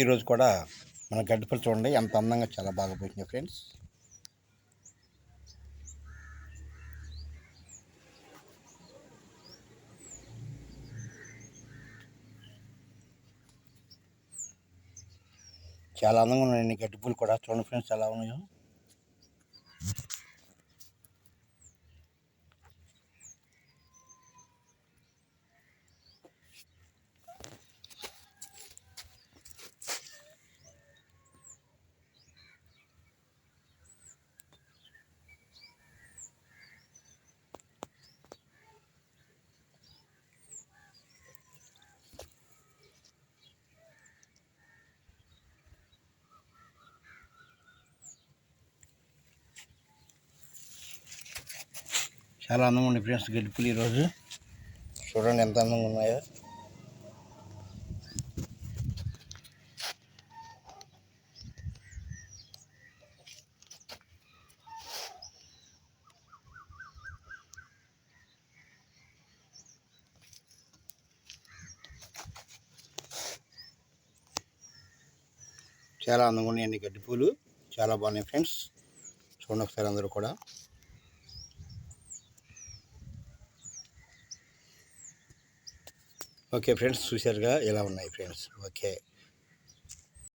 ఈరోజు కూడా మన గడ్డిపల్లి చూడండి ఎంత అందంగా చాలా బాగా పోయింది ఫ్రెండ్స్. చాలా అందంగా ఉన్నాయి గడ్డిపూలు కూడా చూడండి ఫ్రెండ్స్ ఎలా ఉన్నాయో. చాలా అందంగా ఉన్నాయి ఫ్రెండ్స్ గడ్డిపూలు ఈరోజు చూడండి ఎంత అందంగా ఉన్నాయో. చాలా అందంగా ఉన్నాయండి గడ్డిపూలు, చాలా బాగున్నాయి ఫ్రెండ్స్. చూడండి ఒకసారి అందరూ కూడా. ఓకే ఫ్రెండ్స్, చూశారుగా ఎలా ఉన్నాయి ఫ్రెండ్స్. ఓకే.